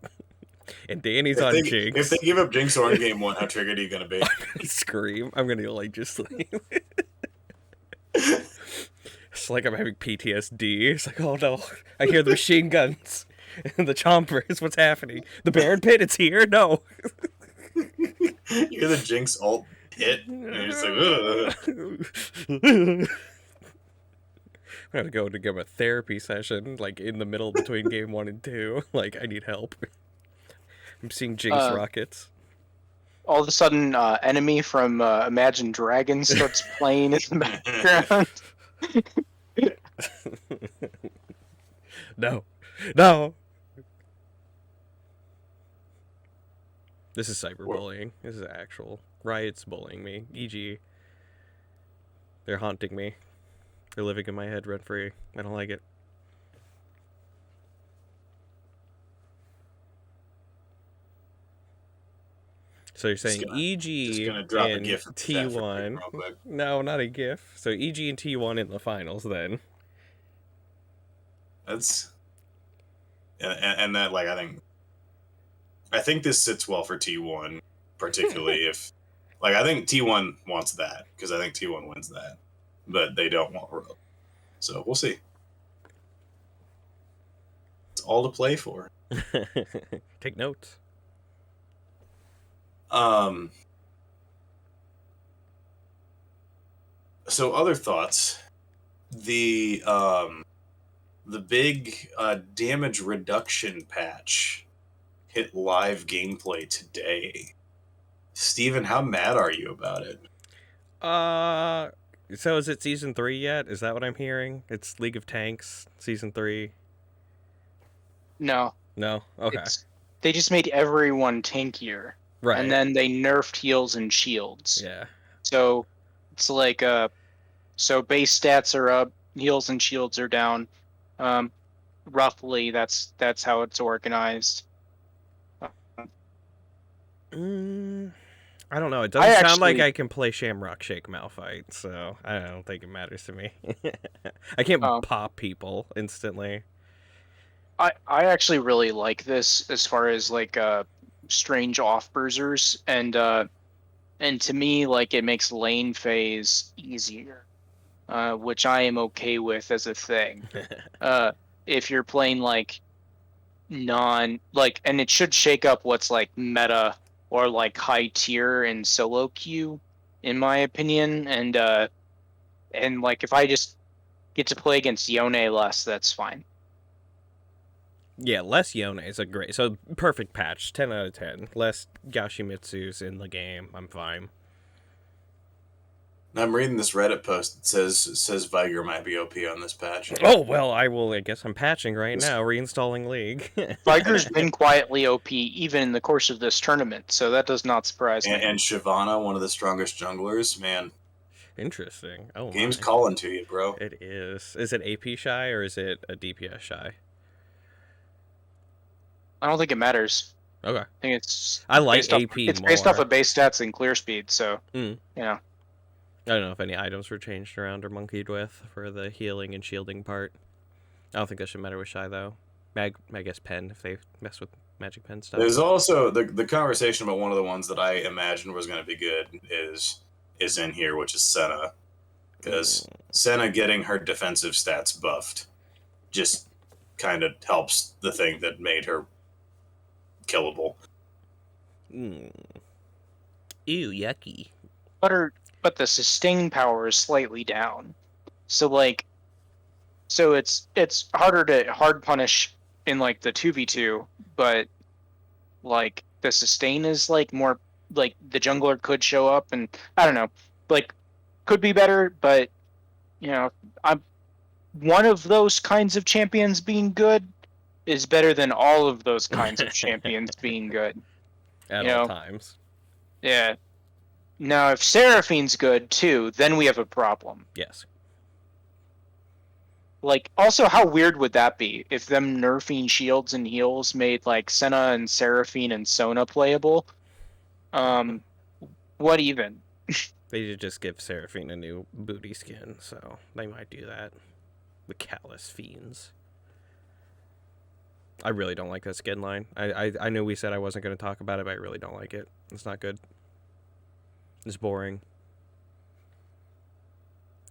and Danny's on Jinx. If they give up Jinx on game 1, how triggered are you gonna be? I'm gonna scream. I'm gonna like just like. It's like I'm having PTSD. It's like, oh no, I hear the machine guns and the chompers. What's happening? The Baron Pit, it's here? No. You hear the Jinx ult hit, and you're just like, ugh. I'm gonna go to give a therapy session, like in the middle between game 1 and 2. Like, I need help. I'm seeing Jinx rockets. All of a sudden, enemy from Imagine Dragons starts playing in the background. No. No. This is cyberbullying. This is actual. Riot's bullying me. EG. They're haunting me. They're living in my head rent free. I don't like it. So you're saying EG gonna drop a and GIF of that for T1. real quick. No, not a GIF. So EG and T1 in the finals then. That's and that, like, I think this sits well for T1, particularly if, like, I think T1 wants that because I think T1 wins that, but they don't want Rogue. So we'll see. It's all to play for. Take notes. So other thoughts. The big damage reduction patch hit live gameplay today. Steven, how mad are you about it? So is it season 3 yet? Is that what I'm hearing? It's League of Tanks season 3. No. No. Okay. They just made everyone tankier. Right. And then they nerfed heals and shields. Yeah. So it's like so base stats are up, heals and shields are down. Roughly that's how it's organized. I don't know. It doesn't sound like I can play Shamrock Shake Malphite, so I don't think it matters to me. I can't pop people instantly. I actually really like this as far as like strange off bruisers, and to me, like, it makes lane phase easier, which I am okay with as a thing. If you're playing like and it should shake up what's like meta or like high tier in solo queue, in my opinion, and like if I just get to play against Yone less, that's fine. Yeah, less Yone is a great, so perfect patch, 10 out of 10. Less Yoshimitsu's in the game, I'm fine. I'm reading this Reddit post that says Viger might be OP on this patch. Oh, well, I guess I'm patching right now, reinstalling League. Viger's been quietly OP even in the course of this tournament, so that does not surprise me. And Shyvana, one of the strongest junglers, man. Interesting. Oh, game's calling to you, bro. It is. Is it AP shy or is it a DPS shy? I don't think it matters. Okay. I think it's. I like AP it's more. based off of base stats and clear speed, so you know. I don't know if any items were changed around or monkeyed with for the healing and shielding part. I don't think that should matter with shy though. I guess pen if they mess with magic pen stuff. There's also the conversation about one of the ones that I imagined was going to be good is in here, which is Senna, because Senna getting her defensive stats buffed just kind of helps the thing that made her killable. Ew, yucky. But the sustain power is slightly down, so it's harder to hard punish in like the 2v2, but like the sustain is like more like the jungler could show up, and I don't know, like could be better, but you know, I'm one of those kinds of champions being good is better than all of those kinds of champions being good at all times. Yeah. Now, if Seraphine's good too, then we have a problem. Yes. Like, also, how weird would that be if them nerfing shields and heals made like Senna and Seraphine and Sona playable? What even? They should just give Seraphine a new booty skin, so they might do that. The Callous Fiends. I really don't like that skin line. I knew we said I wasn't going to talk about it, but I really don't like it. It's not good. It's boring.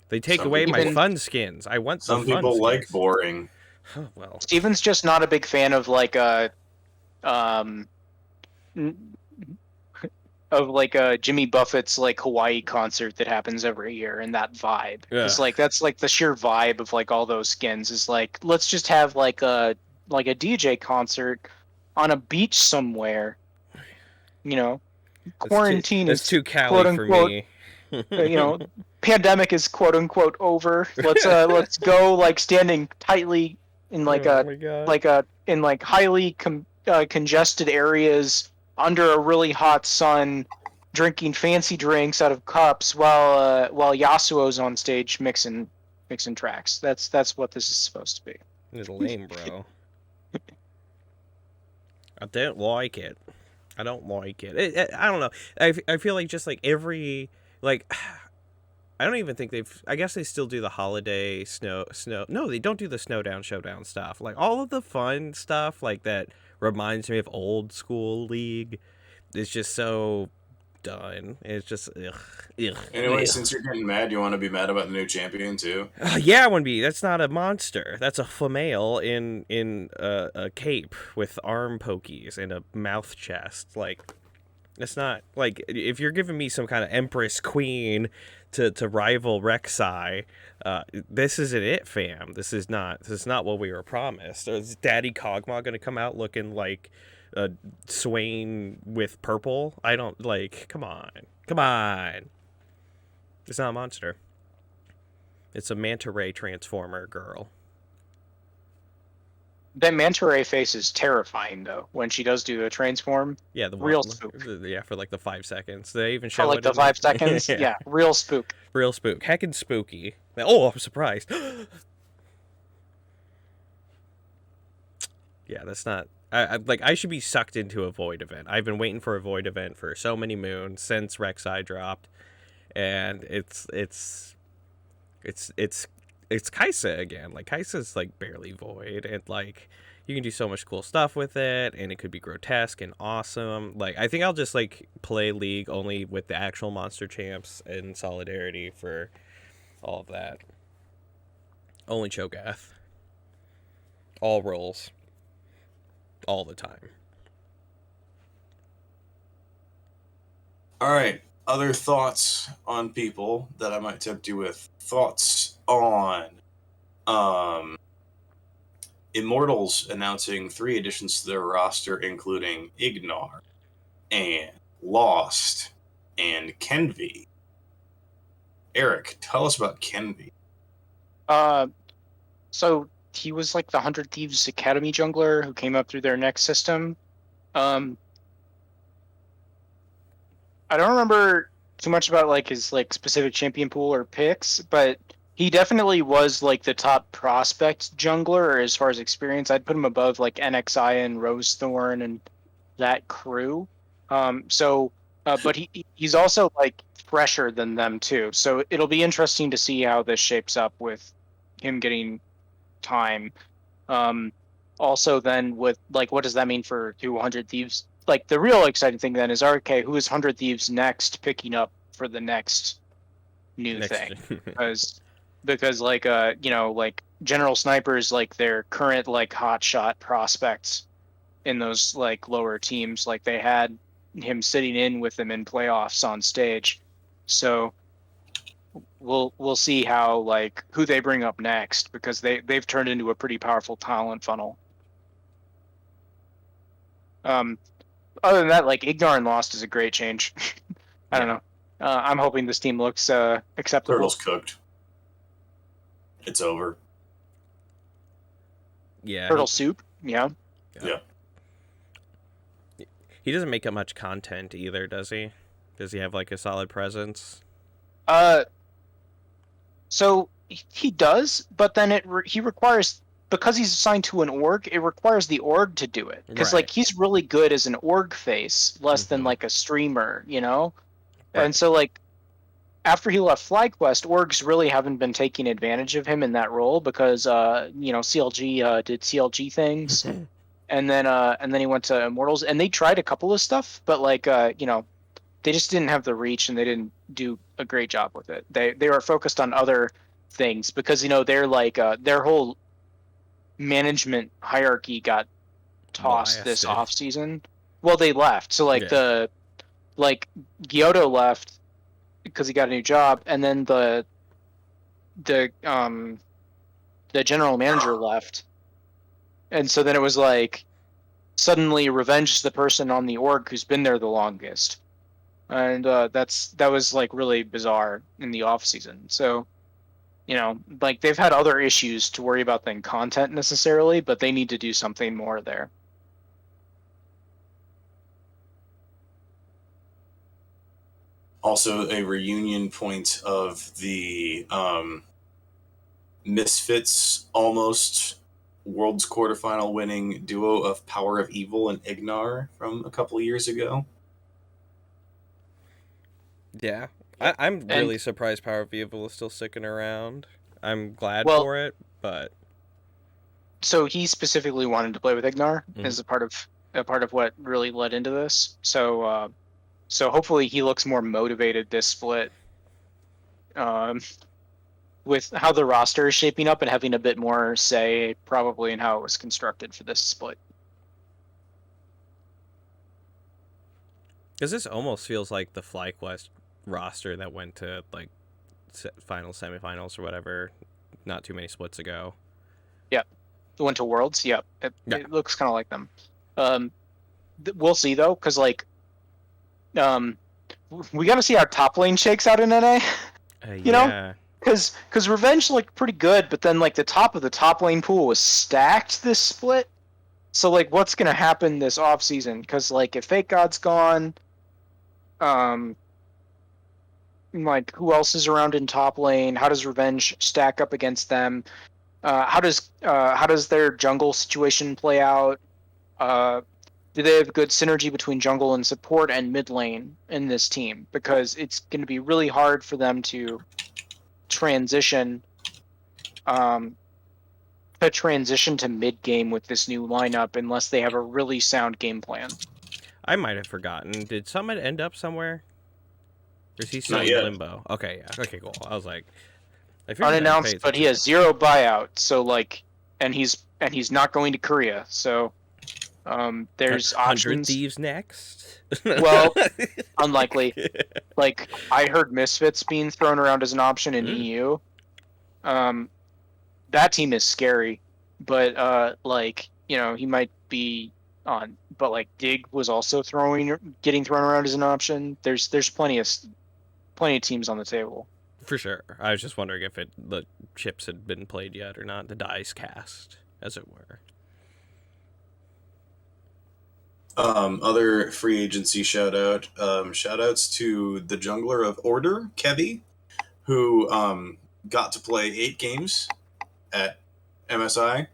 They take away my fun skins. I want some the fun people skins. like boring. Well, Steven's just not a big fan of like a Jimmy Buffett's like Hawaii concert that happens every year, and that vibe. It's like that's like the sheer vibe of like all those skins is like, let's just have like a DJ concert on a beach somewhere. You know, quarantine that's is too Cali for me. You know, pandemic is quote unquote over. Let's go like standing tightly in like in like highly congested areas under a really hot sun, drinking fancy drinks out of cups while Yasuo's on stage mixing tracks. That's what this is supposed to be. It's lame, bro. I don't like it. I don't like it. I don't know. I feel like just like every like. I don't even think they've. I guess they still do the holiday snow. No, they don't do the snow down showdown stuff. Like all of the fun stuff, like that reminds me of old school League. Is just so done. It's just Anyway, since you're getting mad, you want to be mad about the new champion too? Yeah, I want to be. That's not a monster. That's a female in a cape with arm pokies and a mouth chest. Like. It's not like if you're giving me some kind of Empress Queen to rival Rek'Sai, this isn't it, fam. This is not what we were promised. Is Daddy Kog'Maw going to come out looking like Swain with purple? I don't like. Come on. It's not a monster. It's a manta ray transformer girl. That manta ray face is terrifying though when she does do a transform. Yeah, the real spook. Yeah, for like the 5 seconds. They even show for like it the 5 seconds. Yeah, real spook. Real spook. Heckin' spooky. Oh, I'm surprised. Yeah, that's not. I should be sucked into a Void event. I've been waiting for a Void event for so many moons since Rek'Sai dropped, and it's Kai'Sa again. Like Kai'Sa's like barely Void, and like you can do so much cool stuff with it, and it could be grotesque and awesome. Like I think I'll just like play League only with the actual monster champs in solidarity for all of that. Only Cho'Gath. All roles. All the time. All right. Other thoughts on people that I might tempt you with. Thoughts on Immortals announcing 3 additions to their roster, including Ignar and Lost and Kenvi. Eric, tell us about Kenvi. So he was like the 100 Thieves Academy jungler who came up through their next system. I don't remember too much about like his like specific champion pool or picks, but he definitely was like the top prospect jungler as far as experience. I'd put him above like NXI and Rosethorn and that crew. But he's also like fresher than them too. So it'll be interesting to see how this shapes up with him getting time. Also then with like what does that mean for 200 Thieves? Like the real exciting thing then is okay, who is 100 Thieves next picking up for the next new thing? because like like General Snipers, like their current like hotshot prospects in those like lower teams, like they had him sitting in with them in playoffs on stage. So we'll see how like who they bring up next, because they've turned into a pretty powerful talent funnel. Other than that, like Ignar and Lost is a great change. I don't know. I'm hoping this team looks acceptable. Turtle's cooked. It's over. Yeah. Turtle soup. Yeah. Yeah. He doesn't make up much content either, does he? Does he have like a solid presence? So he does, but then he requires, because he's assigned to an org, it requires the org to do it. Because Right. like he's really good as an org face, less than Mhm. like a streamer, you know. Right. And so like after he left FlyQuest, orgs really haven't been taking advantage of him in that role because CLG did CLG things, and then he went to Immortals, and they tried a couple of stuff, but like they just didn't have the reach and they didn't do a great job with it. They were focused on other things because they're like their whole management hierarchy got tossed this Blasted. off season. Well, they left. So like Yeah. Giotto left because he got a new job, and then the general manager left, and so then it was like suddenly Revenge is the person on the org who's been there the longest, and that was like really bizarre in the off season. So like they've had other issues to worry about than content necessarily, but they need to do something more there. Also, a reunion point of the Misfits almost World's quarterfinal winning duo of Power of Evil and Ignar from a couple of years ago. Yeah. I'm And really surprised Power of Evil is still sticking around. I'm glad well, for it, but so he specifically wanted to play with Ignar Mhm. as a part of what really led into this. So hopefully he looks more motivated this split, with how the roster is shaping up and having a bit more say probably in how it was constructed for this split. because this almost feels like the FlyQuest roster that went to like finals, semifinals, or whatever, not too many splits ago. Yeah, went to Worlds. Yeah, Yeah. it looks kind of like them. We'll see though, because like, we got to see how top lane shakes out in NA. You know, Yeah. because Revenge looked pretty good, but then like the top of the top lane pool was stacked this split. So like, what's gonna happen this off season? Because like, if Fake God's gone, like who else is around in top lane? How does Revenge stack up against them? How does their jungle situation play out? Do they have good synergy between jungle and support and mid lane in this team? Because it's going to be really hard for them to transition to mid game with this new lineup unless they have a really sound game plan. I might have forgotten. Did Summit end up somewhere? Or is he still Not in yet. limbo? Okay, yeah. Okay, cool. I was like, I figured Unannounced, but he has 0 buyout. So like, and he's not going to Korea. So there's 100 options. Thieves next. Well, unlikely. Like I heard Misfits being thrown around as an option in EU. That team is scary, but like he might be on. But like Dig was also getting thrown around as an option. There's plenty of teams on the table. For sure. I was just wondering if the chips had been played yet or not. The dice cast, as it were. Other free agency shout outs to the jungler of Order, Kevy, who got to play 8 games at MSI,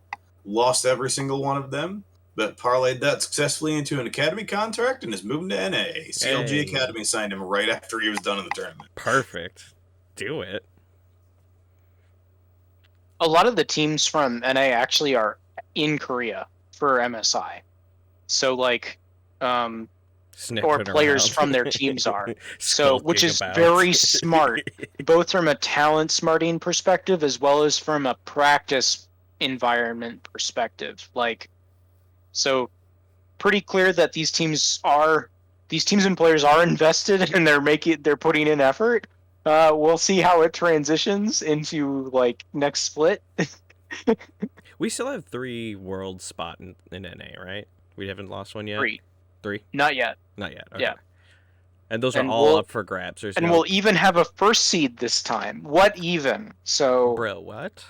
lost every single one of them, but parlayed that successfully into an academy contract and is moving to NA. CLG Hey. Academy signed him right after he was done in the tournament. Perfect. Do it. A lot of the teams from NA actually are in Korea for MSI. So like or players around. from their teams are. So which is about. very smart, both from a talent smarting perspective as well as from a practice environment perspective. Like, so pretty clear that these teams and players are invested and they're putting in effort. We'll see how it transitions into like next split. We still have 3 world spot in NA, right? We haven't lost one yet. 3. Not yet. Not yet. Okay. Yeah. And those are all up for grabs. We'll even have a first seed this time. What even? So. Bro, what?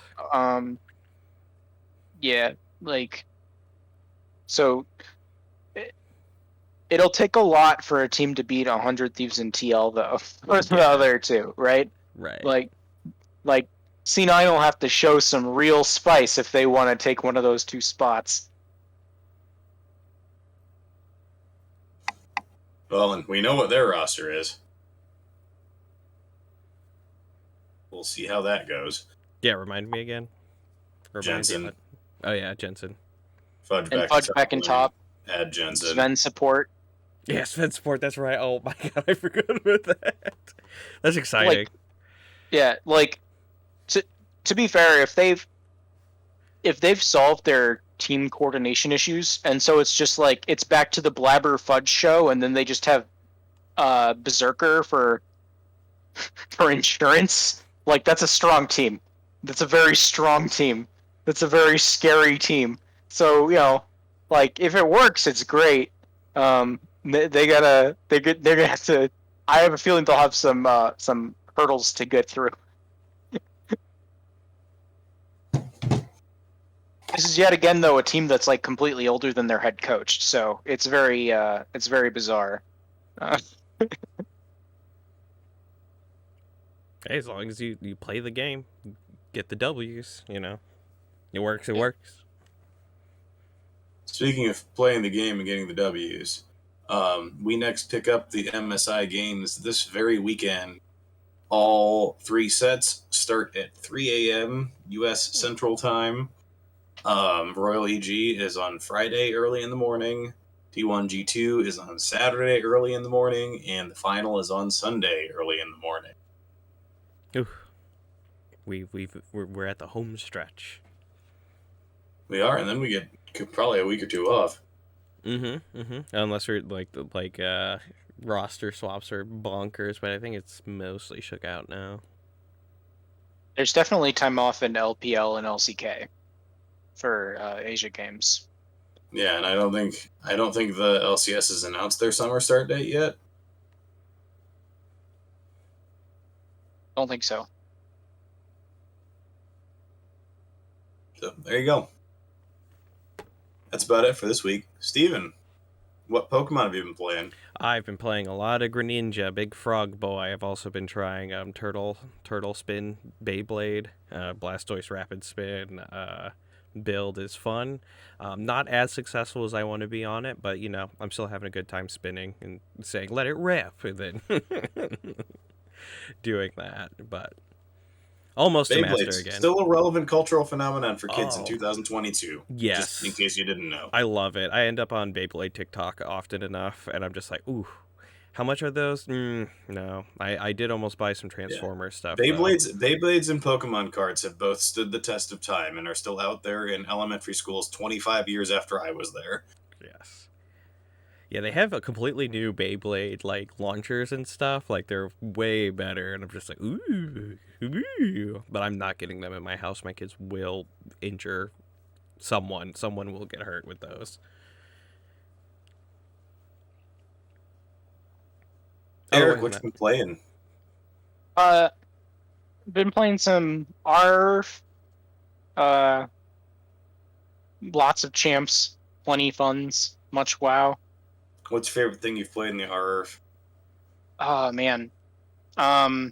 Yeah, like. So. It'll take a lot for a team to beat 100 Thieves in TL, though. There's the other two, right? Right. Like C9 will have to show some real spice if they want to take one of those two spots. Well, and we know what their roster is. We'll see how that goes. Yeah, remind me again. Jensen. Oh yeah, Jensen. Fudge And back Fudge to back in top. Add Jensen. Sven support. Yeah, Sven support. That's right. Oh my god, I forgot about that. That's exciting. To be fair, if they've solved their team coordination issues, and so it's just like it's back to the Blabber Fudge show, and then they just have Berserker for insurance. Like, that's a strong team. That's a very strong team. That's a very scary team. So, like, if it works, it's great. They're gonna have to. I have a feeling they'll have some hurdles to get through. This is yet again, though, a team that's like completely older than their head coach, so it's very bizarre. Hey, as long as you play the game, get the W's, it works. It works. Speaking of playing the game and getting the W's, we next pick up the MSI games this very weekend. All 3 sets start at 3 a.m. U.S. Central Time. Royal EG is on Friday early in the morning. T1 G2 is on Saturday early in the morning, and the final is on Sunday early in the morning. Ooh. We're at the home stretch. We are, and then we get probably a week or two off. Unless we're like roster swaps are bonkers, but I think it's mostly shook out now. There's definitely time off in LPL and LCK for Asia games. Yeah, and I don't think the LCS has announced their summer start date yet. Don't think so. So there you go. That's about it for this week. Steven, what Pokemon have you been playing? I've been playing a lot of Greninja, Big Frog Boy. I've also been trying Turtle Spin, Beyblade, Blastoise Rapid Spin. Build is fun. Not as successful as I want to be on it, but I'm still having a good time spinning and saying let it rip, and then doing that. But almost a master again. Still a relevant cultural phenomenon for kids in 2022. Yes. Just in case you didn't know. I love it. I end up on Beyblade TikTok often enough, and I'm just like, ooh, how much are those? No. I did almost buy some Transformer stuff. Beyblades and Pokemon cards have both stood the test of time and are still out there in elementary schools 25 years after I was there. Yes. Yeah, they have a completely new Beyblade launchers and stuff. They're way better, and I'm just like, ooh. But I'm not getting them in my house. My kids will injure someone. Someone will get hurt with those. Eric, what you been playing? Been playing some ARF. Lots of champs, plenty funds, much WoW. What's your favorite thing you've played in the RF? Oh man. I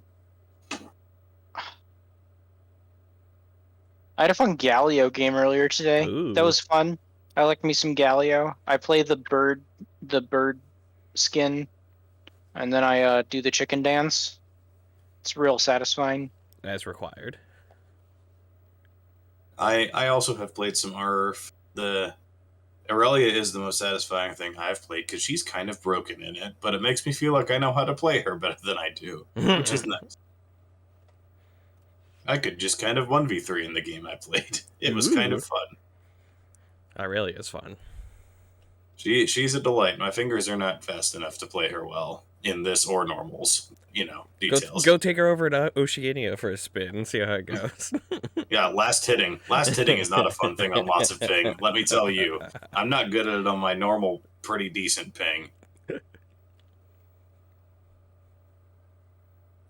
had a fun Galio game earlier today. Ooh. That was fun. I like me some Galio. I play the bird skin, and then I do the chicken dance. It's real satisfying. As required. I also have played some RF. The Aurelia is the most satisfying thing I've played because she's kind of broken in it, but it makes me feel like I know how to play her better than I do, which is nice. I could just kind of 1v3 in the game I played. It was kind of fun. Aurelia is fun. She's a delight. My fingers are not fast enough to play her well in this or normals. Details. Go take her over to Oceania for a spin and see how it goes. Yeah, last hitting. Last hitting is not a fun thing on lots of ping. Let me tell you. I'm not good at it on my normal, pretty decent ping.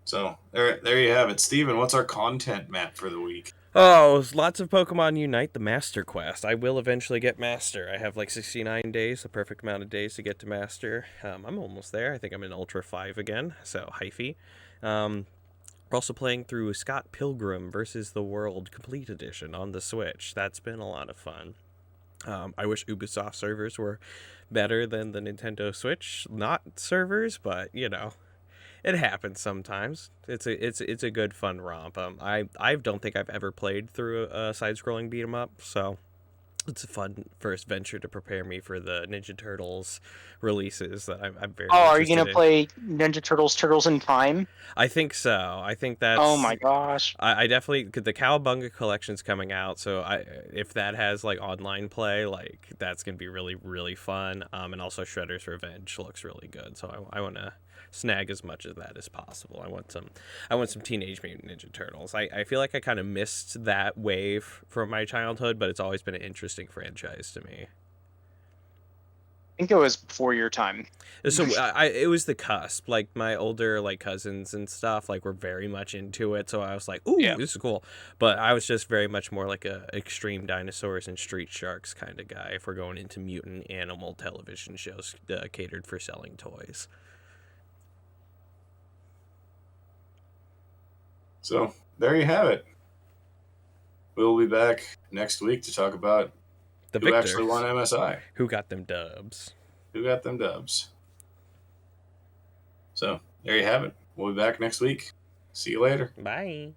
So, there you have it. Steven, what's our content map for the week? Oh, lots of Pokemon Unite, the Master Quest. I will eventually get Master. I have like 69 days, the perfect amount of days to get to Master. I'm almost there. I think I'm in Ultra 5 again, so hyphy. We're also playing through Scott Pilgrim versus the World Complete Edition on the Switch. That's been a lot of fun. I wish Ubisoft servers were better than the Nintendo Switch not servers, but you know, it happens sometimes. It's a good fun romp. I don't think I've ever played through a side-scrolling beat 'em up, so it's a fun first venture to prepare me for the Ninja Turtles releases that I'm very Oh, are you interested gonna in. play Ninja Turtles: Turtles in Time? I think so. I think Oh that's. my gosh. I definitely, the Cowabunga collection's coming out, so if that has like online play, like that's gonna be really really fun. And also Shredder's Revenge looks really good, so I want to snag as much of that as possible. I want some Teenage Mutant Ninja Turtles. I feel like I kind of missed that wave from my childhood, but it's always been an interesting franchise to me. I think it was before your time. So it was the cusp. Like my older like cousins and stuff like were very much into it. So I was like, ooh, Yeah. this is cool. But I was just very much more like a extreme dinosaurs and street sharks kind of guy. If we're going into mutant animal television shows catered for selling toys. So there you have it. We'll be back next week to talk about The who victors, actually won MSI. who got them dubs. Who got them dubs? So there you have it. We'll be back next week. See you later. Bye.